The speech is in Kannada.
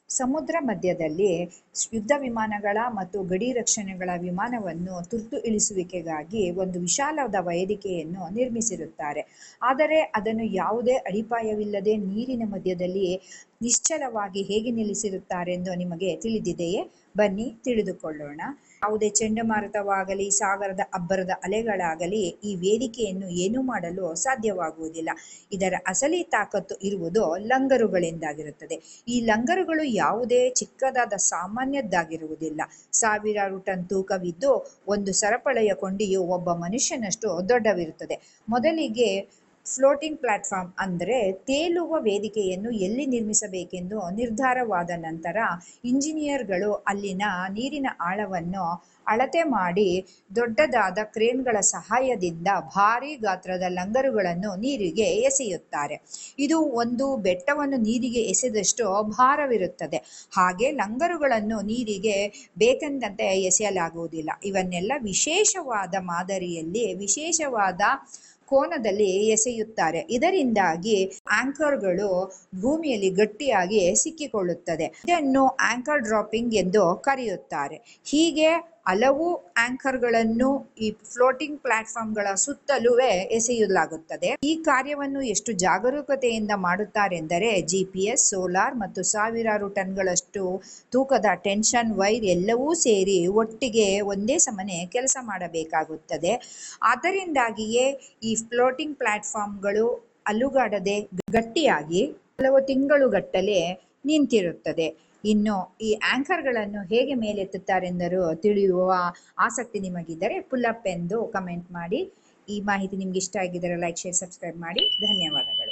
ಸಮುದ್ರ ಮಧ್ಯದಲ್ಲಿ ಯುದ್ಧ ವಿಮಾನಗಳ ಮತ್ತು ಗಡಿ ರಕ್ಷಣೆಗಳ ವಿಮಾನವನ್ನು ತುರ್ತು ಇಳಿಸುವಿಕೆಗಾಗಿ ಒಂದು ವಿಶಾಲವಾದ ವೇದಿಕೆಯನ್ನು ನಿರ್ಮಿಸಿರುತ್ತಾರೆ. ಆದರೆ ಅದನ್ನು ಯಾವುದೇ ಅಡಿಪಾಯವಿಲ್ಲದೆ ನೀರಿನ ಮಧ್ಯದಲ್ಲಿ ನಿಶ್ಚಲವಾಗಿ ಹೇಗೆ ನಿಲ್ಲಿಸಿರುತ್ತಾರೆ ಎಂದು ನಿಮಗೆ ತಿಳಿದಿದೆಯೇ? ಬನ್ನಿ ತಿಳಿದುಕೊಳ್ಳೋಣ. ಯಾವುದೇ ಚಂಡಮಾರುತವಾಗಲಿ ಸಾಗರದ ಅಬ್ಬರದ ಅಲೆಗಳಾಗಲಿ ಈ ವೇದಿಕೆಯನ್ನು ಏನೂ ಮಾಡಲು ಸಾಧ್ಯವಾಗುವುದಿಲ್ಲ. ಇದರ ಅಸಲಿ ತಾಕತ್ತು ಇರುವುದು ಲಂಗರುಗಳಿಂದಾಗಿರುತ್ತದೆ. ಈ ಲಂಗರುಗಳು ಯಾವುದೇ ಚಿಕ್ಕದಾದ ಸಾಮಾನ್ಯದ್ದಾಗಿರುವುದಿಲ್ಲ. ಸಾವಿರಾರು ಟನ್ ತೂಕವಿದ್ದು ಒಂದು ಸರಪಳಿಯ ಕೊಂಡಿಯು ಒಬ್ಬ ಮನುಷ್ಯನಷ್ಟು ದೊಡ್ಡವಿರುತ್ತದೆ. ಮೊದಲಿಗೆ ಫ್ಲೋಟಿಂಗ್ ಪ್ಲಾಟ್ಫಾರ್ಮ್ ಅಂದರೆ ತೇಲುವ ವೇದಿಕೆಯನ್ನು ಎಲ್ಲಿ ನಿರ್ಮಿಸಬೇಕೆಂದು ನಿರ್ಧಾರವಾದ ನಂತರ ಇಂಜಿನಿಯರ್ಗಳು ಅಲ್ಲಿನ ನೀರಿನ ಆಳವನ್ನು ಅಳತೆ ಮಾಡಿ ದೊಡ್ಡದಾದ ಕ್ರೇನ್ಗಳ ಸಹಾಯದಿಂದ ಭಾರೀ ಗಾತ್ರದ ಲಂಗರುಗಳನ್ನು ನೀರಿಗೆ ಎಸೆಯುತ್ತಾರೆ. ಇದು ಒಂದು ಬೆಟ್ಟವನ್ನು ನೀರಿಗೆ ಎಸೆದಷ್ಟು ಭಾರವಿರುತ್ತದೆ. ಹಾಗೆ ಲಂಗರುಗಳನ್ನು ನೀರಿಗೆ ಬೇಕೆಂದಂತೆ ಎಸೆಯಲಾಗುವುದಿಲ್ಲ. ಇವನ್ನೆಲ್ಲ ವಿಶೇಷವಾದ ಮಾದರಿಯಲ್ಲಿ ವಿಶೇಷವಾದ ಕೋನದಲ್ಲಿ ಎಸೆಯುತ್ತಾರೆ. ಇದರಿಂದಾಗಿ ಆಂಕರ್ಗಳು ಭೂಮಿಯಲ್ಲಿ ಗಟ್ಟಿಯಾಗಿ ಸಿಕ್ಕಿಕೊಳ್ಳುತ್ತದೆ. ಇದನ್ನು ಆಂಕರ್ ಡ್ರಾಪಿಂಗ್ ಎಂದು ಕರೆಯುತ್ತಾರೆ. ಹೀಗೆ ಹಲವು ಆಂಕರ್ಗಳನ್ನು ಈ ಫ್ಲೋಟಿಂಗ್ ಪ್ಲಾಟ್ಫಾರ್ಮ್ಗಳ ಸುತ್ತಲೂ ಎಸೆಯಲಾಗುತ್ತದೆ. ಈ ಕಾರ್ಯವನ್ನು ಎಷ್ಟು ಜಾಗರೂಕತೆಯಿಂದ ಮಾಡುತ್ತಾರೆಂದರೆ GPS, ಸೋಲಾರ್ ಮತ್ತು ಸಾವಿರಾರು ಟನ್ಗಳಷ್ಟು ತೂಕದ ಟೆನ್ಷನ್ ವೈರ್ ಎಲ್ಲವೂ ಸೇರಿ ಒಟ್ಟಿಗೆ ಒಂದೇ ಸಮನೆ ಕೆಲಸ ಮಾಡಬೇಕಾಗುತ್ತದೆ. ಆದ್ದರಿಂದಾಗಿಯೇ ಈ ಫ್ಲೋಟಿಂಗ್ ಪ್ಲಾಟ್ಫಾರ್ಮ್ಗಳು ಅಲುಗಾಡದೆ ಗಟ್ಟಿಯಾಗಿ ಕೆಲವು ತಿಂಗಳುಗಟ್ಟಲೆ ನಿಂತಿರುತ್ತದೆ. ಇನ್ನು ಈ ಆಂಕರ್ಗಳನ್ನು ಹೇಗೆ ಮೇಲೆತ್ತುತ್ತಾರೆಂದರೂ ತಿಳಿಯುವ ಆಸಕ್ತಿ ನಿಮಗಿದ್ದರೆ ಪುಲ್ ಅಪ್ ಎಂದು ಕಮೆಂಟ್ ಮಾಡಿ. ಈ ಮಾಹಿತಿ ನಿಮ್ಗೆ ಇಷ್ಟ ಆಗಿದ್ದರೆ ಲೈಕ್, ಶೇರ್, ಸಬ್ಸ್ಕ್ರೈಬ್ ಮಾಡಿ. ಧನ್ಯವಾದಗಳು.